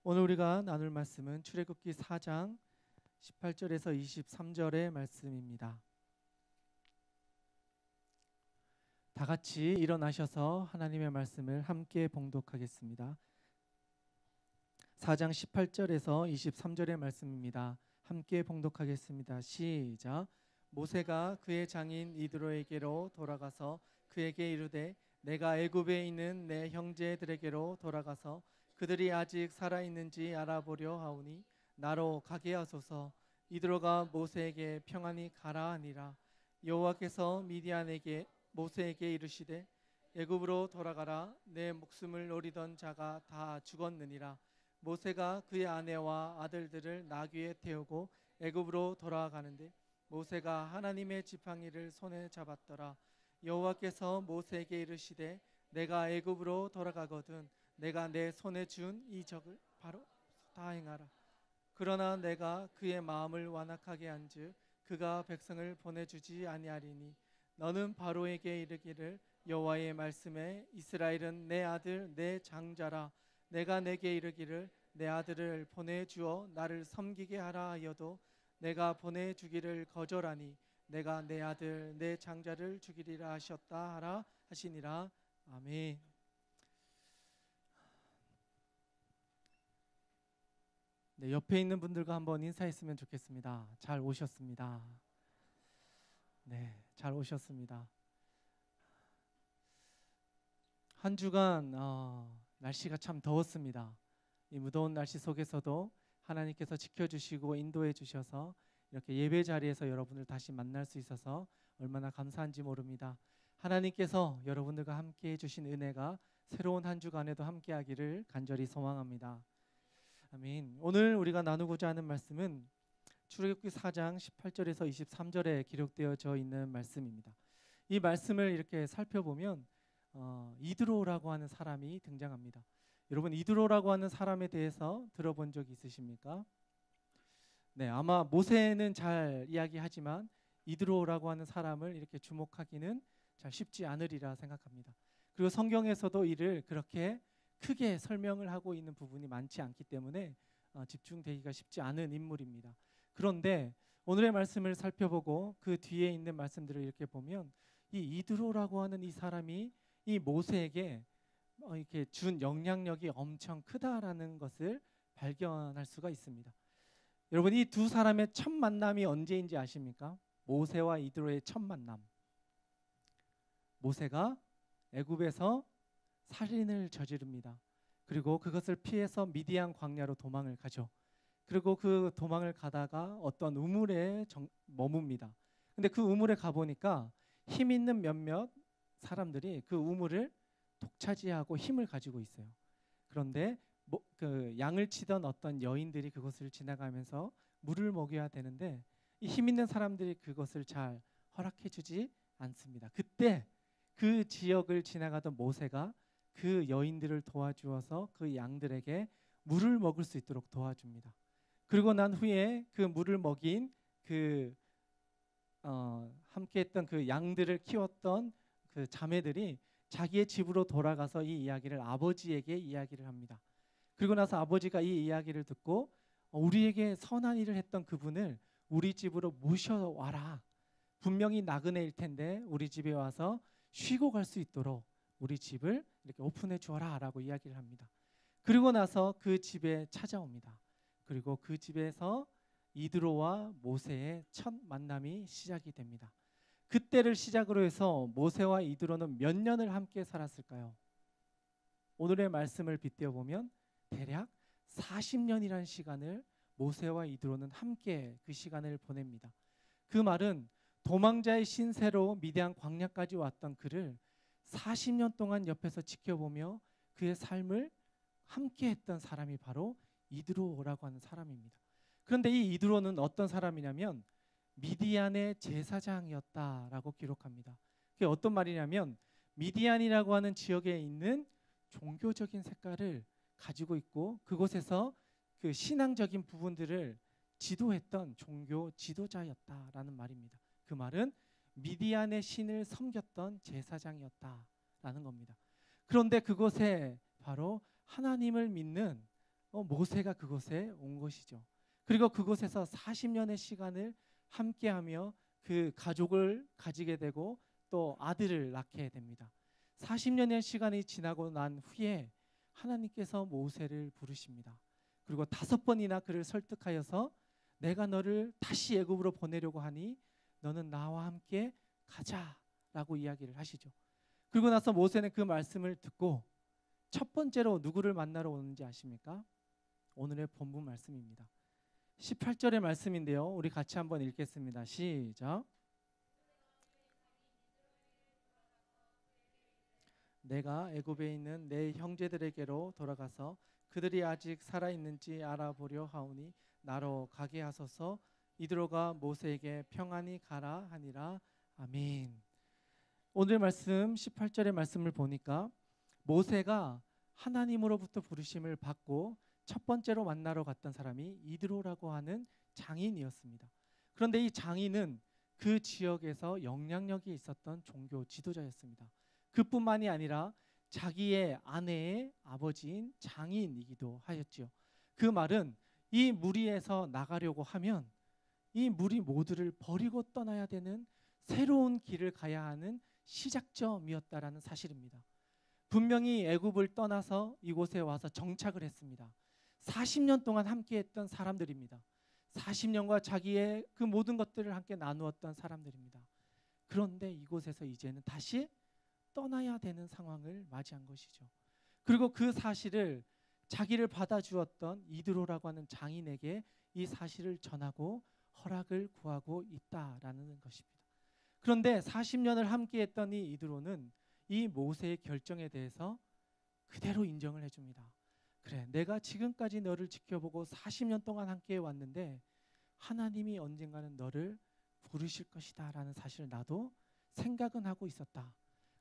오늘 우리가 나눌 말씀은 출애굽기 4장 18절에서 23절의 말씀입니다. 다 같이 일어나셔서 하나님의 말씀을 함께 봉독하겠습니다. 4장 18절에서 23절의 말씀입니다. 함께 봉독하겠습니다. 시작. 모세가 그의 장인 이드로에게로 돌아가서 그에게 이르되 내가 애굽에 있는 내 형제들에게로 돌아가서 그들이 아직 살아있는지 알아보려 하오니 나로 가게 하소서. 이드로가 모세에게 평안히 가라 하니라. 여호와께서 미디안에게 모세에게 이르시되 애굽으로 돌아가라. 내 목숨을 노리던 자가 다 죽었느니라. 모세가 그의 아내와 아들들을 나귀에 태우고 애굽으로 돌아가는데 모세가 하나님의 지팡이를 손에 잡았더라. 여호와께서 모세에게 이르시되 내가 애굽으로 돌아가거든 내가 내 손에 준 이 적을 바로 다 행하라. 그러나 내가 그의 마음을 완악하게 한즉 그가 백성을 보내주지 아니하리니 너는 바로에게 이르기를 여호와의 말씀에 이스라엘은 내 아들 내 장자라. 내가 내게 이르기를 내 아들을 보내주어 나를 섬기게 하라 하여도 내가 보내주기를 거절하니 내가 내 아들 내 장자를 죽이리라 하셨다 하라 하시니라. 아멘. 네, 옆에 있는 분들과 한번 인사했으면 좋겠습니다. 잘 오셨습니다. 네, 잘 오셨습니다. 한 주간 날씨가 참 더웠습니다. 이 무더운 날씨 속에서도 하나님께서 지켜주시고 인도해 주셔서 이렇게 예배 자리에서 여러분을 다시 만날 수 있어서 얼마나 감사한지 모릅니다. 하나님께서 여러분들과 함께 해주신 은혜가 새로운 한 주간에도 함께하기를 간절히 소망합니다. 아멘. 오늘 우리가 나누고자 하는 말씀은 출애굽기 4장 18절에서 23절에 기록되어져 있는 말씀입니다. 이 말씀을 이렇게 살펴보면 이드로라고 하는 사람이 등장합니다. 여러분, 이드로라고 하는 사람에 대해서 들어본 적 있으십니까? 네, 아마 모세는 잘 이야기하지만 이드로라고 하는 사람을 이렇게 주목하기는 잘 쉽지 않으리라 생각합니다. 그리고 성경에서도 이를 그렇게 크게 설명을 하고 있는 부분이 많지 않기 때문에 집중되기가 쉽지 않은 인물입니다. 그런데 오늘의 말씀을 살펴보고 그 뒤에 있는 말씀들을 이렇게 보면 이 이드로라고 하는 이 사람이 이 모세에게 이렇게 준 영향력이 엄청 크다라는 것을 발견할 수가 있습니다. 여러분, 이 두 사람의 첫 만남이 언제인지 아십니까? 모세와 이드로의 첫 만남. 모세가 애굽에서 살인을 저지릅니다. 그리고 그것을 피해서 미디안 광야로 도망을 가죠. 그리고 그 도망을 가다가 어떤 우물에 머뭅니다. 근데 그 우물에 가보니까 힘 있는 몇몇 사람들이 그 우물을 독차지하고 힘을 가지고 있어요. 그런데 그 양을 치던 어떤 여인들이 그것을 지나가면서 물을 먹여야 되는데 이 힘 있는 사람들이 그것을 잘 허락해주지 않습니다. 그때 그 지역을 지나가던 모세가 그 여인들을 도와주어서 그 양들에게 물을 먹을 수 있도록 도와줍니다. 그리고 난 후에 그 물을 먹인 함께했던 그 양들을 키웠던 그 자매들이 자기의 집으로 돌아가서 이 이야기를 아버지에게 이야기를 합니다. 그리고 나서 아버지가 이 이야기를 듣고 우리에게 선한 일을 했던 그분을 우리 집으로 모셔와라. 분명히 나그네일 텐데 우리 집에 와서 쉬고 갈 수 있도록 우리 집을 이렇게 오픈해 주어라 라고 이야기를 합니다. 그리고 나서 그 집에 찾아옵니다. 그리고 그 집에서 이드로와 모세의 첫 만남이 시작이 됩니다. 그때를 시작으로 해서 모세와 이드로는 몇 년을 함께 살았을까요? 오늘의 말씀을 빗대어 보면 대략 40년이라는 시간을 모세와 이드로는 함께 그 시간을 보냅니다. 그 말은 도망자의 신세로 미디안 광야까지 왔던 그를 40년 동안 옆에서 지켜보며 그의 삶을 함께 했던 사람이 바로 이드로라고 하는 사람입니다. 그런데 이 이드로는 어떤 사람이냐면 미디안의 제사장이었다라고 기록합니다. 그게 어떤 말이냐면 미디안이라고 하는 지역에 있는 종교적인 색깔을 가지고 있고 그곳에서 그 신앙적인 부분들을 지도했던 종교 지도자였다라는 말입니다. 그 말은 미디안의 신을 섬겼던 제사장이었다라는 겁니다. 그런데 그곳에 바로 하나님을 믿는 모세가 그곳에 온 것이죠. 그리고 그곳에서 40년의 시간을 함께하며 그 가족을 가지게 되고 또 아들을 낳게 됩니다. 40년의 시간이 지나고 난 후에 하나님께서 모세를 부르십니다. 그리고 5번이나 그를 설득하여서 내가 너를 다시 애굽으로 보내려고 하니 너는 나와 함께 가자라고 이야기를 하시죠. 그리고 나서 모세는 그 말씀을 듣고 첫 번째로 누구를 만나러 오는지 아십니까? 오늘의 본문 말씀입니다. 18절의 말씀인데요. 우리 같이 한번 읽겠습니다. 시작. 내가 애굽에 있는 내 형제들에게로 돌아가서 그들이 아직 살아있는지 알아보려 하오니 나로 가게 하소서. 이드로가 모세에게 평안히 가라 하니라. 아멘. 오늘 말씀 18절의 말씀을 보니까 모세가 하나님으로부터 부르심을 받고 첫 번째로 만나러 갔던 사람이 이드로라고 하는 장인이었습니다. 그런데 이 장인은 그 지역에서 영향력이 있었던 종교 지도자였습니다. 그뿐만이 아니라 자기의 아내의 아버지인 장인이기도 하였지요. 그 말은 이 무리에서 나가려고 하면 이 무리 모두를 버리고 떠나야 되는 새로운 길을 가야 하는 시작점이었다라는 사실입니다. 분명히 애굽을 떠나서 이곳에 와서 정착을 했습니다. 40년 동안 함께했던 사람들입니다. 40년과 자기의 그 모든 것들을 함께 나누었던 사람들입니다. 그런데 이곳에서 이제는 다시 떠나야 되는 상황을 맞이한 것이죠. 그리고 그 사실을 자기를 받아주었던 이드로라고 하는 장인에게 이 사실을 전하고 허락을 구하고 있다라는 것입니다. 그런데 40년을 함께했던 이 이드로는 이 모세의 결정에 대해서 그대로 인정을 해줍니다. 그래, 내가 지금까지 너를 지켜보고 40년 동안 함께 왔는데 하나님이 언젠가는 너를 부르실 것이다 라는 사실을 나도 생각은 하고 있었다.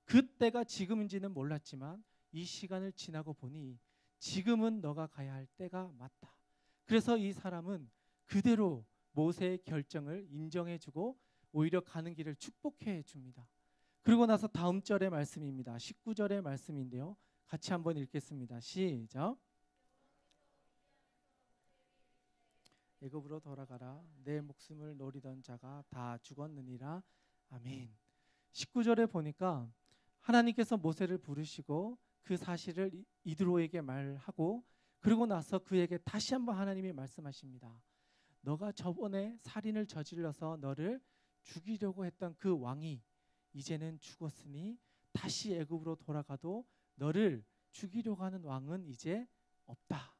그때가 지금인지는 몰랐지만 이 시간을 지나고 보니 지금은 너가 가야 할 때가 맞다. 그래서 이 사람은 그대로 모세의 결정을 인정해주고 오히려 가는 길을 축복해 줍니다. 그리고 나서 다음 절의 말씀입니다. 19절의 말씀인데요. 같이 한번 읽겠습니다. 시작. 애굽으로 돌아가라. 내 목숨을 노리던 자가 다 죽었느니라. 아멘. 19절에 보니까 하나님께서 모세를 부르시고 그 사실을 이드로에게 말하고 그리고 나서 그에게 다시 한번 하나님이 말씀하십니다. 너가 저번에 살인을 저질러서 너를 죽이려고 했던 그 왕이 이제는 죽었으니 다시 애굽으로 돌아가도 너를 죽이려고 하는 왕은 이제 없다.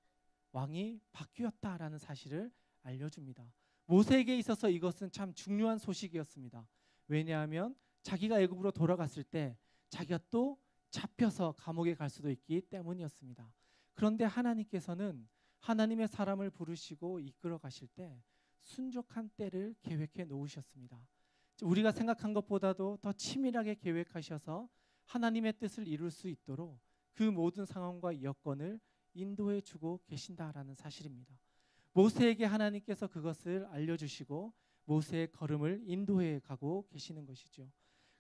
왕이 바뀌었다라는 사실을 알려줍니다. 모세에게 있어서 이것은 참 중요한 소식이었습니다. 왜냐하면 자기가 애굽으로 돌아갔을 때 자기가 또 잡혀서 감옥에 갈 수도 있기 때문이었습니다. 그런데 하나님께서는 하나님의 사람을 부르시고 이끌어 가실 때 순적한 때를 계획해 놓으셨습니다. 우리가 생각한 것보다도 더 치밀하게 계획하셔서 하나님의 뜻을 이룰 수 있도록 그 모든 상황과 여건을 인도해 주고 계신다라는 사실입니다. 모세에게 하나님께서 그것을 알려주시고 모세의 걸음을 인도해 가고 계시는 것이죠.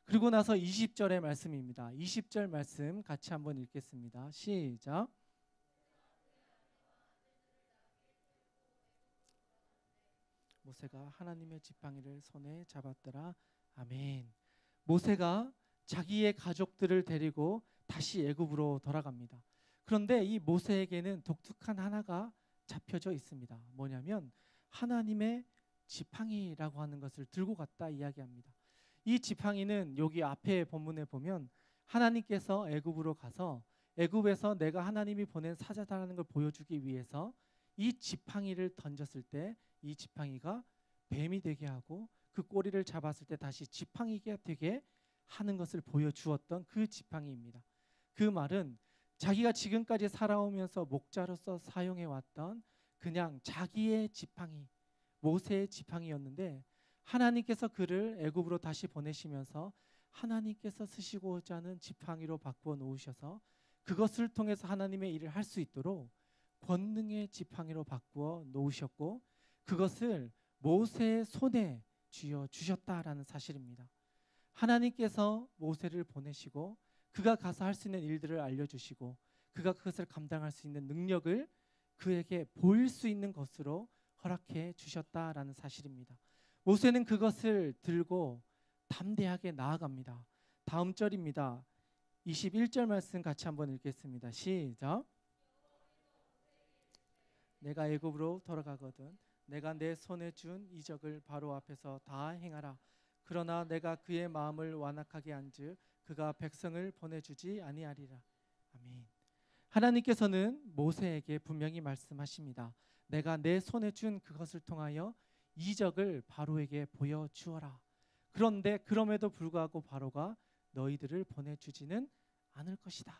그리고 나서 20절의 말씀입니다. 20절 말씀 같이 한번 읽겠습니다. 시작. 모세가 하나님의 지팡이를 손에 잡았더라. 아멘. 모세가 자기의 가족들을 데리고 다시 애굽으로 돌아갑니다. 그런데 이 모세에게는 독특한 하나가 잡혀져 있습니다. 뭐냐면 하나님의 지팡이라고 하는 것을 들고 갔다 이야기합니다. 이 지팡이는 여기 앞에 본문에 보면 하나님께서 애굽으로 가서 애굽에서 내가 하나님이 보낸 사자다라는 걸 보여주기 위해서 이 지팡이를 던졌을 때 이 지팡이가 뱀이 되게 하고 그 꼬리를 잡았을 때 다시 지팡이가 되게 하는 것을 보여주었던 그 지팡이입니다. 그 말은 자기가 지금까지 살아오면서 목자로서 사용해왔던 그냥 자기의 지팡이, 모세의 지팡이였는데 하나님께서 그를 애굽으로 다시 보내시면서 하나님께서 쓰시고자 하는 지팡이로 바꾸어 놓으셔서 그것을 통해서 하나님의 일을 할 수 있도록 권능의 지팡이로 바꾸어 놓으셨고 그것을 모세의 손에 쥐어 주셨다라는 사실입니다. 하나님께서 모세를 보내시고 그가 가서 할 수 있는 일들을 알려주시고 그가 그것을 감당할 수 있는 능력을 그에게 보일 수 있는 것으로 허락해 주셨다라는 사실입니다. 모세는 그것을 들고 담대하게 나아갑니다. 다음 절입니다. 21절 말씀 같이 한번 읽겠습니다. 시작. 내가 애굽으로 돌아가거든 내가 내 손에 준 이적을 바로 앞에서 다 행하라. 그러나 내가 그의 마음을 완악하게 한즉 그가 백성을 보내주지 아니하리라. 아멘. 하나님께서는 모세에게 분명히 말씀하십니다. 내가 내 손에 준 그것을 통하여 이적을 바로에게 보여주어라. 그런데 그럼에도 불구하고 바로가 너희들을 보내주지는 않을 것이다.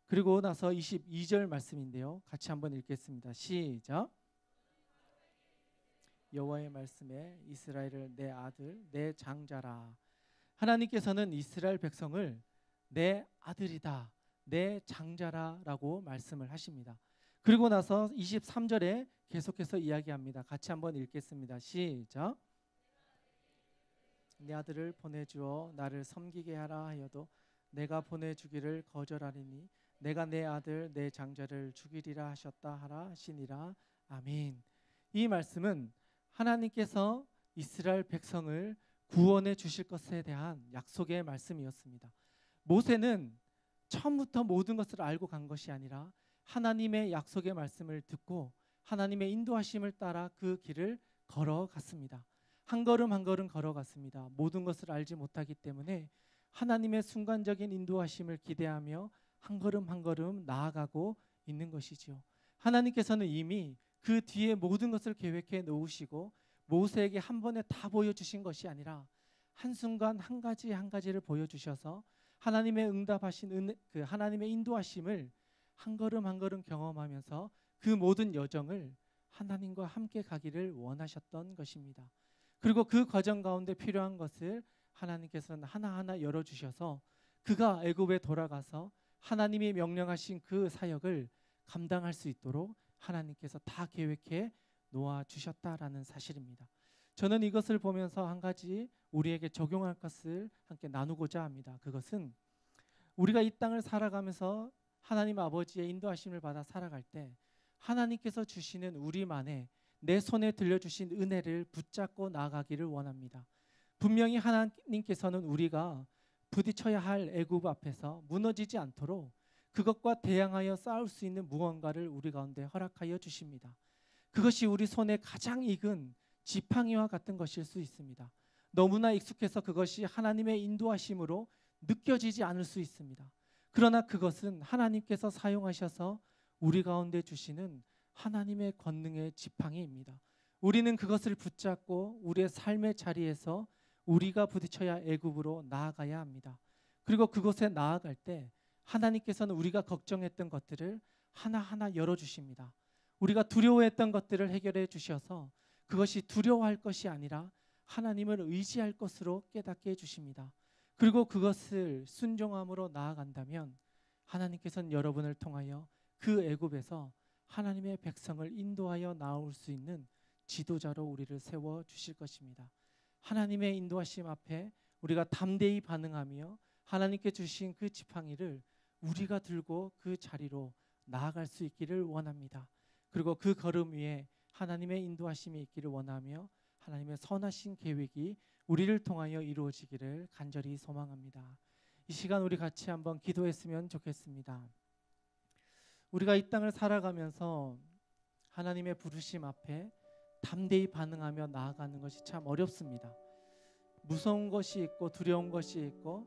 그리고 나서 22절 말씀인데요. 같이 한번 읽겠습니다. 시작. 여호와의 말씀에 이스라엘을 내 아들 내 장자라. 하나님께서는 이스라엘 백성을 내 아들이다 내 장자라 라고 말씀을 하십니다. 그리고 나서 23절에 계속해서 이야기합니다. 같이 한번 읽겠습니다. 시작. 내 아들을 보내주어 나를 섬기게 하라 하여도 내가 보내주기를 거절하리니 내가 내 아들 내 장자를 죽이리라 하셨다 하라 하시니라. 아멘. 이 말씀은 하나님께서 이스라엘 백성을 구원해 주실 것에 대한 약속의 말씀이었습니다. 모세는 처음부터 모든 것을 알고 간 것이 아니라 하나님의 약속의 말씀을 듣고 하나님의 인도하심을 따라 그 길을 걸어갔습니다. 한 걸음 한 걸음 걸어갔습니다. 모든 것을 알지 못하기 때문에 하나님의 순간적인 인도하심을 기대하며 한 걸음 한 걸음 나아가고 있는 것이지요. 하나님께서는 이미 그 뒤에 모든 것을 계획해 놓으시고 모세에게 한 번에 다 보여주신 것이 아니라 한순간 한 가지 한 가지를 보여주셔서 하나님의 응답하신 그 하나님의 인도하심을 한 걸음 한 걸음 경험하면서 그 모든 여정을 하나님과 함께 가기를 원하셨던 것입니다. 그리고 그 과정 가운데 필요한 것을 하나님께서는 하나하나 열어주셔서 그가 애굽에 돌아가서 하나님이 명령하신 그 사역을 감당할 수 있도록 하나님께서 다 계획해 놓아주셨다라는 사실입니다. 저는 이것을 보면서 한 가지 우리에게 적용할 것을 함께 나누고자 합니다. 그것은 우리가 이 땅을 살아가면서 하나님 아버지의 인도하심을 받아 살아갈 때 하나님께서 주시는 우리만의 내 손에 들려주신 은혜를 붙잡고 나아가기를 원합니다. 분명히 하나님께서는 우리가 부딪혀야 할 애굽 앞에서 무너지지 않도록 그것과 대항하여 싸울 수 있는 무언가를 우리 가운데 허락하여 주십니다. 그것이 우리 손에 가장 익은 지팡이와 같은 것일 수 있습니다. 너무나 익숙해서 그것이 하나님의 인도하심으로 느껴지지 않을 수 있습니다. 그러나 그것은 하나님께서 사용하셔서 우리 가운데 주시는 하나님의 권능의 지팡이입니다. 우리는 그것을 붙잡고 우리의 삶의 자리에서 우리가 부딪혀야 애굽으로 나아가야 합니다. 그리고 그곳에 나아갈 때 하나님께서는 우리가 걱정했던 것들을 하나하나 열어주십니다. 우리가 두려워했던 것들을 해결해 주셔서 그것이 두려워할 것이 아니라 하나님을 의지할 것으로 깨닫게 해주십니다. 그리고 그것을 순종함으로 나아간다면 하나님께서는 여러분을 통하여 그 애굽에서 하나님의 백성을 인도하여 나올 수 있는 지도자로 우리를 세워주실 것입니다. 하나님의 인도하심 앞에 우리가 담대히 반응하며 하나님께 주신 그 지팡이를 우리가 들고 그 자리로 나아갈 수 있기를 원합니다. 그리고 그 걸음 위에 하나님의 인도하심이 있기를 원하며 하나님의 선하신 계획이 우리를 통하여 이루어지기를 간절히 소망합니다. 이 시간 우리 같이 한번 기도했으면 좋겠습니다. 우리가 이 땅을 살아가면서 하나님의 부르심 앞에 담대히 반응하며 나아가는 것이 참 어렵습니다. 무서운 것이 있고 두려운 것이 있고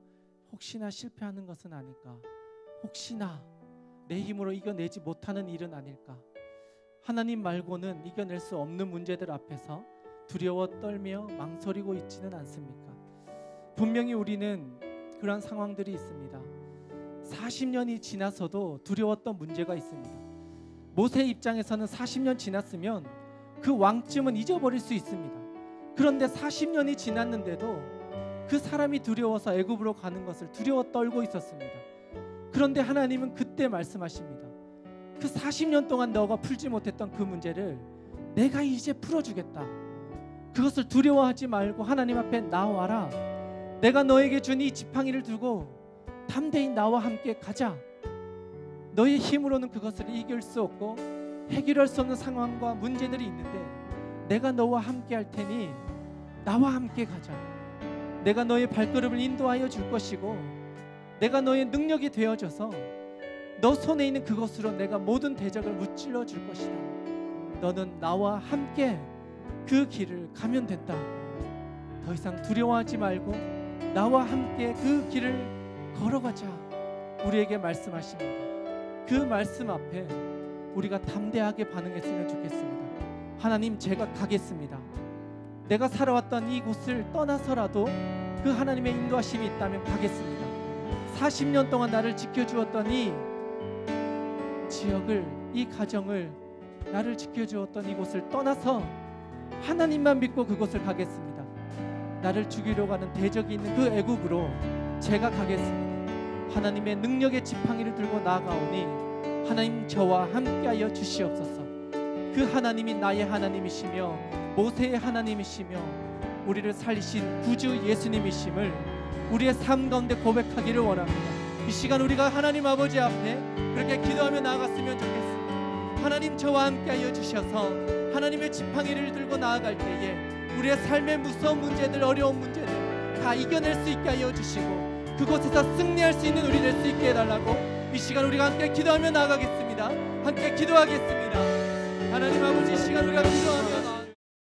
혹시나 실패하는 것은 아닐까, 혹시나 내 힘으로 이겨내지 못하는 일은 아닐까, 하나님 말고는 이겨낼 수 없는 문제들 앞에서 두려워 떨며 망설이고 있지는 않습니까? 분명히 우리는 그런 상황들이 있습니다. 40년이 지나서도 두려웠던 문제가 있습니다. 모세 입장에서는 40년 지났으면 그 왕쯤은 잊어버릴 수 있습니다. 그런데 40년이 지났는데도 그 사람이 두려워서 애굽으로 가는 것을 두려워 떨고 있었습니다. 그런데 하나님은 그때 말씀하십니다. 그 40년 동안 너가 풀지 못했던 그 문제를 내가 이제 풀어주겠다. 그것을 두려워하지 말고 하나님 앞에 나와라. 내가 너에게 준 이 지팡이를 들고 담대히 나와 함께 가자. 너의 힘으로는 그것을 이길 수 없고 해결할 수 없는 상황과 문제들이 있는데 내가 너와 함께 할 테니 나와 함께 가자. 내가 너의 발걸음을 인도하여 줄 것이고 내가 너의 능력이 되어줘서 너 손에 있는 그것으로 내가 모든 대적을 무찔러 줄 것이다. 너는 나와 함께 그 길을 가면 된다. 더 이상 두려워하지 말고 나와 함께 그 길을 걸어가자. 우리에게 말씀하십니다. 그 말씀 앞에 우리가 담대하게 반응했으면 좋겠습니다. 하나님, 제가 가겠습니다. 내가 살아왔던 이곳을 떠나서라도 그 하나님의 인도하심이 있다면 가겠습니다. 40년 동안 나를 지켜주었던 이 지역을, 이 가정을, 나를 지켜주었던 이곳을 떠나서 하나님만 믿고 그곳을 가겠습니다. 나를 죽이려고 하는 대적이 있는 그 애국으로 제가 가겠습니다. 하나님의 능력의 지팡이를 들고 나아가오니 하나님 저와 함께하여 주시옵소서. 그 하나님이 나의 하나님이시며 모세의 하나님이시며 우리를 살리신 구주 예수님이심을 우리의 삶 가운데 고백하기를 원합니다. 이 시간 우리가 하나님 아버지 앞에 그렇게 기도하며 나아갔으면 좋겠습니다. 하나님 저와 함께하여 주셔서 하나님의 지팡이를 들고 나아갈 때에 우리의 삶의 무서운 문제들, 어려운 문제들 다 이겨낼 수 있게 하여 주시고 그곳에서 승리할 수 있는 우리 될 수 있게 해달라고 이 시간 우리가 함께 기도하며 나아가겠습니다. 함께 기도하겠습니다. 하나님 아버지, 이 시간 우리가 기도하며 나아가겠습니다.